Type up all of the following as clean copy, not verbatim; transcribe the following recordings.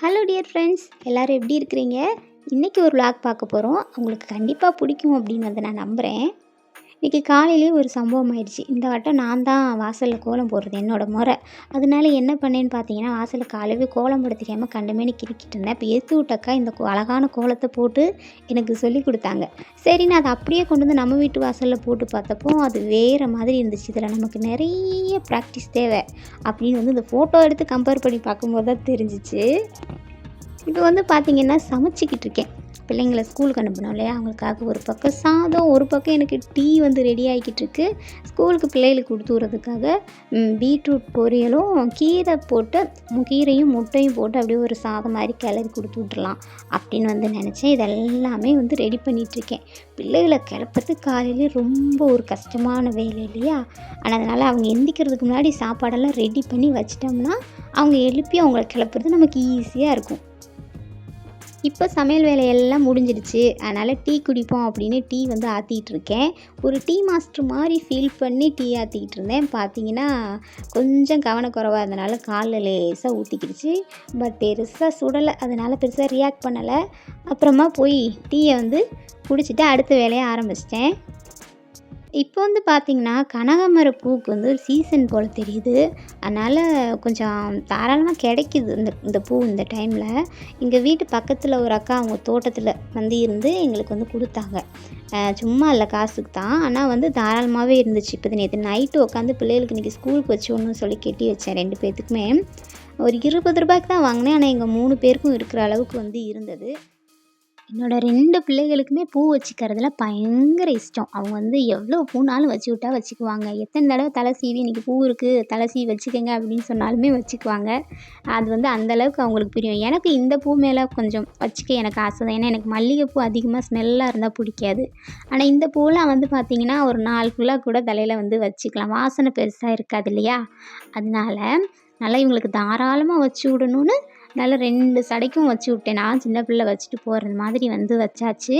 Hello dear friends, எல்லோரும் எப்படி இருக்கிறீங்க? இன்றைக்கி ஒரு vlog பார்க்க போகிறோம். உங்களுக்கு கண்டிப்பாக பிடிக்கும் அப்படின்னு வந்து நான் நம்புகிறேன். இன்றைக்கி காலையிலேயே ஒரு சம்பவம் ஆயிடுச்சு. இந்த வட்டம் நான் தான் வாசலில் கோலம் போடுறது என்னோடய முறை. அதனால என்ன பண்ணேன்னு பார்த்தீங்கன்னா, வாசலில் காலையிலே கோலம் போட தெரியாமல் கண்டமேனி கிறுக்கிட்டு இருந்தேன். இப்போ எதிர்த்து விட்டக்கா இந்த அழகான கோலத்தை போட்டு எனக்கு சொல்லி கொடுத்தாங்க. சரி, நான் அதை அப்படியே கொண்டு வந்து நம்ம வீட்டு வாசலில் போட்டு பார்த்தப்போ அது வேறு மாதிரி இருந்துச்சு. இதில் நமக்கு நிறைய ப்ராக்டிஸ் தேவை அப்படின்னு வந்து இந்த ஃபோட்டோ எடுத்து கம்பேர் பண்ணி பார்க்கும்போது தான் தெரிஞ்சிச்சு. இப்போ வந்து பார்த்திங்கன்னா சமைச்சிக்கிட்டு இருக்கேன். பிள்ளைங்கள ஸ்கூலுக்கு அனுப்பணும் இல்லையா, அவங்களுக்காக ஒரு பக்கம் சாதம், ஒரு பக்கம் எனக்கு டீ வந்து ரெடி ஆகிக்கிட்டு இருக்கு. ஸ்கூலுக்கு பிள்ளைகளுக்கு கொடுத்து விட்றதுக்காக பீட்ரூட் பொரியலும் கீரை போட்டு கீரையும் முட்டையும் போட்டு அப்படியே ஒரு சாதம் மாதிரி கிளறி கொடுத்து விட்றலாம் அப்படின்னு வந்து நினச்சேன். இதெல்லாமே வந்து ரெடி பண்ணிகிட்ருக்கேன். பிள்ளைகளை கிளப்புறது காலையிலே ரொம்ப ஒரு கஷ்டமான வேலை இல்லையா. ஆனால் அதனால் அவங்க எந்திக்கிறதுக்கு முன்னாடி சாப்பாடெல்லாம் ரெடி பண்ணி வச்சிட்டோம்னா அவங்க எழுப்பி அவங்கள கிளப்புறது நமக்கு ஈஸியாக இருக்கும். இப்போ சமையல் வேலையெல்லாம் முடிஞ்சிடுச்சு. அதனால் டீ குடிப்போம் அப்படின்னு டீ வந்து ஆற்றிக்கிட்டு இருக்கேன். ஒரு டீ மாஸ்டர் மாதிரி ஃபீல் பண்ணி டீ ஆற்றிக்கிட்டு இருந்தேன். பார்த்தீங்கன்னா கொஞ்சம் கவனக்குறைவாக இருந்தனால காலில் லேசாக ஊற்றிக்கிடுச்சு. பட் பெருசாக சுடலை, அதனால் பெருசாக ரியாக்ட் பண்ணலை. அப்புறமா போய் டீயை வந்து குடிச்சிட்டு அடுத்த வேலையை ஆரம்பிச்சிட்டேன். இப்போ வந்து பார்த்திங்கன்னா கனகாமர பூவுக்கு வந்து ஒரு சீசன் போல் தெரியுது. அதனால் கொஞ்சம் தாராளமாக கிடைக்கிது இந்த பூ இந்த டைமில். எங்கள் வீட்டு பக்கத்தில் ஒரு அக்கா அவங்க தோட்டத்தில் வந்து இருந்து எங்களுக்கு வந்து கொடுத்தாங்க. சும்மா இல்லை, காசுக்கு தான். ஆனால் வந்து தாராளமாகவே இருந்துச்சு. இப்போ நேற்று நைட்டு உட்காந்து பிள்ளைகளுக்கு இன்றைக்கி ஸ்கூலுக்கு வச்சோன்னு சொல்லி கட்டி வச்சேன். 2 பேர்த்துக்குமே ஒரு 20 ரூபாய்க்கு தான் வாங்கினேன். ஆனால் எங்கள் 3 பேருக்கும் இருக்கிற அளவுக்கு வந்து இருந்தது. என்னோடய 2 பிள்ளைகளுக்குமே பூ வச்சுக்கிறதுல பயங்கர இஷ்டம். அவங்க வந்து எவ்வளோ பூனாலும் வச்சு விட்டா வச்சுக்குவாங்க. எத்தனை தடவை தலை சீவி இன்றைக்கி பூ இருக்குது, தலை சீவி வச்சுக்கோங்க அப்படின்னு சொன்னாலுமே வச்சுக்குவாங்க. அது வந்து அந்தளவுக்கு அவங்களுக்கு பிரியம். எனக்கு இந்த பூ மேலே கொஞ்சம் வச்சுக்க எனக்கு ஆசை தான். ஏன்னா எனக்கு மல்லிகைப்பூ அதிகமாக ஸ்மெல்லாக இருந்தால் பிடிக்காது. ஆனால் இந்த பூலாம் வந்து பார்த்திங்கன்னா ஒரு 4 ஃபுல்லாக கூட தலையில் வந்து வச்சுக்கலாம். வாசனை பெருசாக இருக்காது இல்லையா. அதனால நல்லா இவங்களுக்கு தாராளமாக வச்சு விடணும்னு நல்லா 2 சடைக்கும் வச்சு விட்டேன். நான் சின்ன பிள்ளை வச்சுட்டு போகிறது மாதிரி வந்து வச்சாச்சு.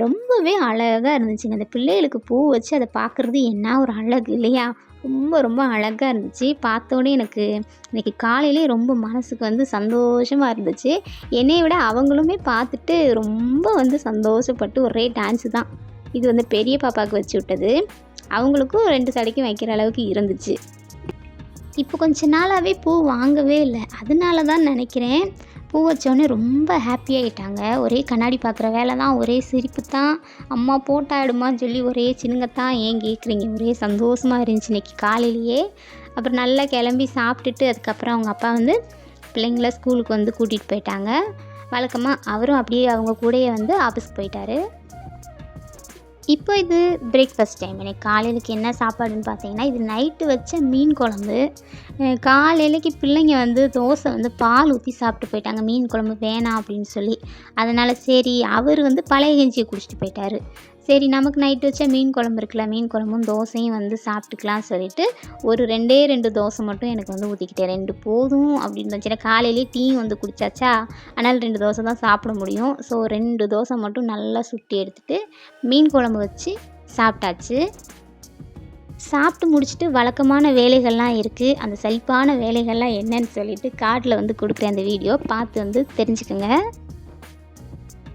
ரொம்பவே அழகாக இருந்துச்சுங்க. அந்த பிள்ளைகளுக்கு பூ வச்சு அதை பார்க்குறது என்ன ஒரு அழகு இல்லையா. ரொம்ப ரொம்ப அழகாக இருந்துச்சு. பார்த்தோன்னே எனக்கு இன்றைக்கி காலையிலே ரொம்ப மனசுக்கு வந்து சந்தோஷமாக இருந்துச்சு. என்னையை விட அவங்களுமே பார்த்துட்டு ரொம்ப வந்து சந்தோஷப்பட்டு ஒரே டான்ஸு தான். இது வந்து பெரிய பாப்பாவுக்கு வச்சு விட்டது. அவங்களுக்கும் 2 சடைக்கும் வைக்கிற அளவுக்கு இருந்துச்சு. இப்போ கொஞ்ச நாளாகவே பூ வாங்கவே இல்லை. அதனால தான் நினைக்கிறேன். பூ வச்சோடனே ரொம்ப ஹாப்பியாகிட்டாங்க. ஒரே கண்ணாடி பார்க்குற வேலை தான், ஒரே சிரிப்பு தான். அம்மா போட்டாயிடுமான்னு சொல்லி ஒரே சினுங்கத்தான். ஏன் கேட்குறீங்க, ஒரே சந்தோஷமாக இருந்துச்சு இன்றைக்கி காலையிலேயே. அப்புறம் நல்லா கிளம்பி சாப்பிட்டுட்டு அதுக்கப்புறம் அவங்க அப்பா வந்து பிள்ளைங்கள ஸ்கூலுக்கு வந்து கூட்டிகிட்டு போயிட்டாங்க. வழக்கமாக அவரும் அப்படியே அவங்க கூடயே வந்து ஆஃபீஸ்க்கு போயிட்டார். இப்போ இது பிரேக்ஃபாஸ்ட் டைம். எனக்கு காலையிலக்கு என்ன சாப்பாடுன்னு பார்த்தீங்கன்னா, இது நைட்டு வச்ச மீன் குழம்பு. காலையிலக்கு பிள்ளைங்க வந்து தோசை வந்து பால் ஊற்றி சாப்பிட்டு போயிட்டாங்க. மீன் குழம்பு வேணாம் அப்படின்னு சொல்லி. அதனால் சரி, அவர் வந்து பழைய கஞ்சியை குடிச்சிட்டு போயிட்டார். சரி, நமக்கு நைட்டு வச்ச மீன் குழம்பு இருக்குல்ல, மீன் குழம்பும் தோசையும் வந்து சாப்பிட்டுக்கலாம் சொல்லிவிட்டு ஒரு 2 தோசை மட்டும் எனக்கு வந்து ஊற்றிக்கிட்டேன். 2 போதும் அப்படின்னு இருந்துச்சு. ஏன்னா காலையிலே டீயும் வந்து குடித்தாச்சா, அதனால் 2 தோசை தான் சாப்பிட முடியும். ஸோ 2 தோசை மட்டும் நல்லா சுட்டி எடுத்துகிட்டு மீன் குழம்பு வச்சு சாப்பிட்டாச்சு. சாப்பிட்டு முடிச்சுட்டு வழக்கமான வேலைகள்லாம் இருக்குது. அந்த சலிப்பான வேலைகள்லாம் என்னன்னு சொல்லிவிட்டு காட்டில் வந்து கொடுக்குறேன். அந்த வீடியோ பார்த்து வந்து தெரிஞ்சுக்கோங்க.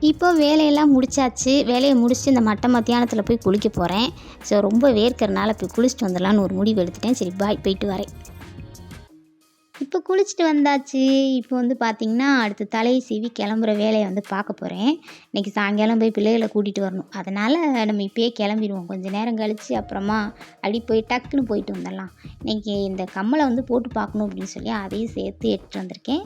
இப்போ வேலையெல்லாம் முடிச்சாச்சு. வேலையை முடிச்சுட்டு இந்த மத்தியானத்தில் போய் குளிக்க போகிறேன். ஸோ ரொம்ப வேர்க்கிறனால போய் குளிச்சுட்டு வந்துடலான்னு ஒரு முடிவு எடுத்துட்டேன். சரி, பாய், போயிட்டு வரேன். இப்போ குளிச்சுட்டு வந்தாச்சு. இப்போ வந்து பார்த்திங்கன்னா அடுத்து தலையை சீவி கிளம்புற வேலையை வந்து பார்க்க போகிறேன். இன்றைக்கி சாயங்காலம் போய் பிள்ளைகளை கூட்டிகிட்டு வரணும். அதனால் நம்ம இப்போயே கிளம்பிடுவோம். கொஞ்சம் நேரம் கழித்து அப்புறமா அப்படி போய் டக்குன்னு போயிட்டு வந்துடலாம். இன்றைக்கி இந்த கம்மலை வந்து போட்டு பார்க்கணும் அப்படின்னு சொல்லி அதையும் சேர்த்து எடுத்துகிட்டு வந்திருக்கேன்.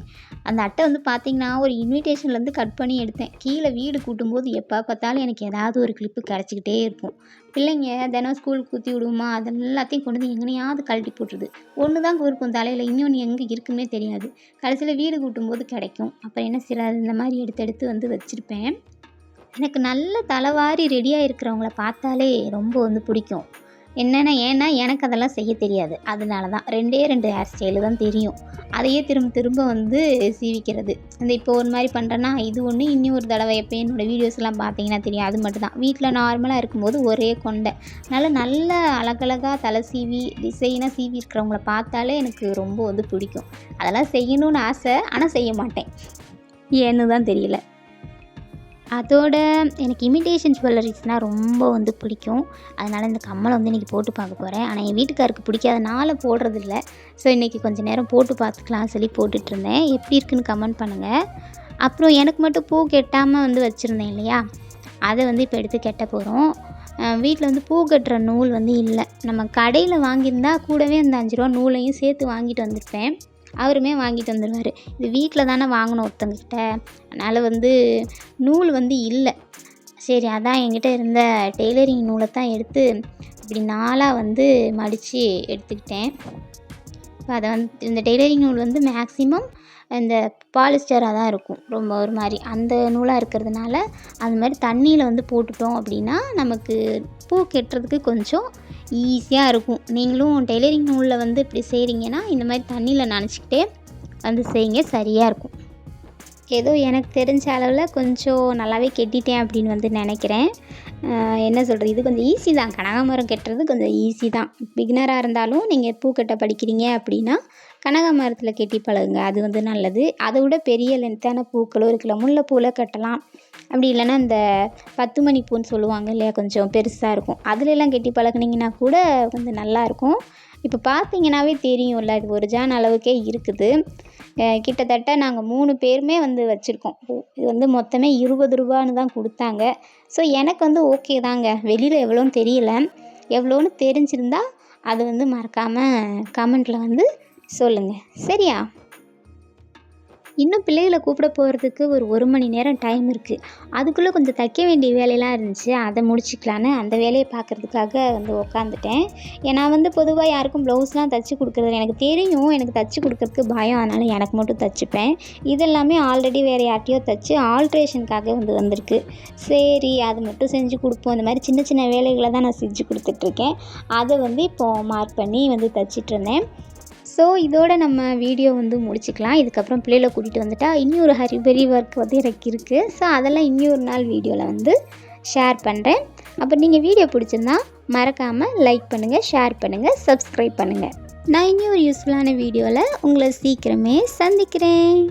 அந்த அட்டை வந்து பார்த்திங்கன்னா ஒரு இன்விடேஷன்லேருந்து கட் பண்ணி எடுத்தேன். கீழே வீடு கூட்டும்போது எப்போ பார்த்தாலும் எனக்கு ஏதாவது ஒரு கிளிப்பு கிடச்சிக்கிட்டே இருக்கும். பிள்ளைங்க தினம் ஸ்கூலுக்கு ஊற்றி விடுவோமா, அதெல்லாத்தையும் கொண்டு வந்து எங்கனையாவது கழட்டி போட்டுருது. ஒன்று தான் இருக்கும் தலையில், இன்னொன்று எங்கே இருக்குன்னே தெரியாது. கடைசியில் வீடு கூட்டும்போது கிடைக்கும். அப்புறம் என்ன செய்யறது, இந்த மாதிரி எடுத்து வந்து வச்சுருப்பேன். எனக்கு நல்ல தலைவாரி ரெடியாக இருக்கிறவங்கள பார்த்தாலே ரொம்ப வந்து பிடிக்கும். ஏன்னா எனக்கு அதெல்லாம் செய்ய தெரியாது. அதனால தான் 2 ஹேர் ஸ்டைலு தான் தெரியும். அதையே திரும்ப திரும்ப வந்து சீவிக்கிறது. இப்போ ஒரு மாதிரி பண்ணுறேன்னா இது ஒன்று, இன்னொரு தடவை எப்போ என்னோடய வீடியோஸ்லாம் பார்த்தீங்கன்னா தெரியும். அது மட்டும் தான். வீட்டில் நார்மலாக இருக்கும்போது ஒரே கொண்டை. நல்ல அழகழகாக தலை சீவி டிசைனாக சீவி இருக்கிறவங்கள பார்த்தாலே எனக்கு ரொம்ப வந்து பிடிக்கும். அதெல்லாம் செய்யணும்னு ஆசை, ஆனால் செய்ய மாட்டேன். ஏன்னு தான் தெரியல. அதோட எனக்கு இமிடேஷன் ஜுவல்லரிஸ்னால் ரொம்ப வந்து பிடிக்கும். அதனால் இந்த கம்மலை வந்து இன்றைக்கி போட்டு பார்க்க போகிறேன். ஆனால் என் வீட்டுக்காருக்கு பிடிக்காதனால போடுறதில்ல. ஸோ இன்றைக்கி கொஞ்சம் நேரம் போட்டு பார்த்துக்கலாம் சொல்லி போட்டுட்ருந்தேன். எப்படி இருக்குன்னு கமெண்ட் பண்ணுங்கள். அப்புறம் எனக்கு மட்டும் பூ கெட்டாமல் வந்து வச்சுருந்தேன் இல்லையா, அதை வந்து இப்போ எடுத்து கெட்ட போகிறோம். வீட்டில் வந்து பூ கட்டுற நூல் வந்து இல்லை. நம்ம கடையில் வாங்கியிருந்தா கூடவே அந்த 5 ரூபா நூலையும் சேர்த்து வாங்கிட்டு வந்திருப்பேன். அவருமே வாங்கிட்டு வந்துடுவார். இது வீட்டில் தானே வாங்கணும் ஒருத்தங்கிட்ட, அதனால் வந்து நூல் வந்து இல்லை. சரி, அதான் என்கிட்ட இருந்த டெய்லரிங் நூலை தான் எடுத்து இப்படி 4ஆக வந்து மடித்து எடுத்துக்கிட்டேன். இப்போ அதை வந்து இந்த டெய்லரிங் நூல் வந்து மேக்ஸிமம் இந்த பாலிஸ்டராக தான் இருக்கும். ரொம்ப ஒரு மாதிரி அந்த நூலாக இருக்கிறதுனால அது மாதிரி தண்ணியில் வந்து போட்டுட்டோம் அப்படின்னா நமக்கு பூ கெட்டுறதுக்கு கொஞ்சம் ஈஸியாக இருக்கும். நீங்களும் டெய்லரிங் நூலில் வந்து இப்படி செய்கிறீங்கன்னா இந்த மாதிரி தண்ணியில் நனைச்சிக்கிட்டே வந்து செய்யுங்க, சரியாக இருக்கும். ஏதோ எனக்கு தெரிஞ்ச அளவில் கொஞ்சம் நல்லாவே கெட்டிட்டேன் அப்படின்னு வந்து நினைக்கிறேன். என்ன சொல்கிறது, இது கொஞ்சம் ஈஸி தான். கனகாமரம் கட்டுறது கொஞ்சம் ஈஸி தான். பிகினராக இருந்தாலும் நீங்கள் பூ கட்ட படிக்கிறீங்க அப்படின்னா கனகாமரத்தில் கெட்டி பழகுங்க, அது வந்து நல்லது. அதை விட பெரிய லென்த்தான பூக்களும் இருக்குல்ல, முல்லைப்பூவில் கட்டலாம். அப்படி இல்லைன்னா இந்த 10 மணி பூன்னு சொல்லுவாங்க இல்லையா, கொஞ்சம் பெருசாக இருக்கும், அதுலெல்லாம் கெட்டி பழகுனீங்கன்னா கூட கொஞ்சம் நல்லாயிருக்கும். இப்போ பார்த்தீங்கன்னாவே தெரியும்ல, இது ஒரு ஜான் அளவுக்கே இருக்குது. கிட்டத்தட்ட நாங்கள் 3 பேருமே வந்து வச்சுருக்கோம். இது வந்து மொத்தமே 20 ரூபான்னு தான் கொடுத்தாங்க. ஸோ எனக்கு வந்து ஓகே தாங்க. வெளியில் எவ்வளோன்னு தெரியல. எவ்வளோன்னு தெரிஞ்சிருந்தால் அது வந்து மறக்காமல் கமெண்ட்டில் வந்து சொல்லுங்கள், சரியா? இன்னும் பிள்ளைகளை கூப்பிட போகிறதுக்கு ஒரு மணி நேரம் டைம் இருக்குது. அதுக்குள்ளே கொஞ்சம் தைக்க வேண்டிய வேலையெல்லாம் இருந்துச்சு, அதை முடிச்சிக்கலான்னு அந்த வேலையை பார்க்குறதுக்காக வந்து உக்காந்துட்டேன். நான் வந்து பொதுவாக யாருக்கும் ப்ளவுஸ்லாம் தைச்சி கொடுக்குறது எனக்கு தெரியும். எனக்கு தைச்சி கொடுக்குறதுக்கு பயம், அதனால் எனக்கு மட்டும் தைச்சிப்பேன். இதெல்லாமே ஆல்ரெடி வேறு யார்ட்டையோ தைச்சி ஆல்ட்ரேஷனுக்காக வந்து வந்திருக்கு. சரி, அது மட்டும் செஞ்சு கொடுப்போம். இந்த மாதிரி சின்ன சின்ன வேலைகளை தான் நான் செஞ்சு கொடுத்துட்ருக்கேன். அதை வந்து இப்போது மார்க் பண்ணி வந்து தைச்சிட்ருந்தேன். ஸோ இதோட நம்ம வீடியோ வந்து முடிச்சுக்கலாம். இதுக்கப்புறம் பிள்ளைகளை கூட்டிகிட்டு வந்துட்டால் இன்னொரு ஹரிபரி ஒர்க் வந்து எனக்கு இருக்குது. ஸோ அதெல்லாம் இன்னொரு நாள் வீடியோவில் வந்து ஷேர் பண்ணுறேன். அப்போ நீங்கள் வீடியோ பிடிச்சிருந்தா மறக்காமல் லைக் பண்ணுங்கள், ஷேர் பண்ணுங்கள், சப்ஸ்கிரைப் பண்ணுங்கள். நான் இன்னொரு யூஸ்ஃபுல்லான வீடியோவில் உங்களை சீக்கிரமே சந்திக்கிறேன்.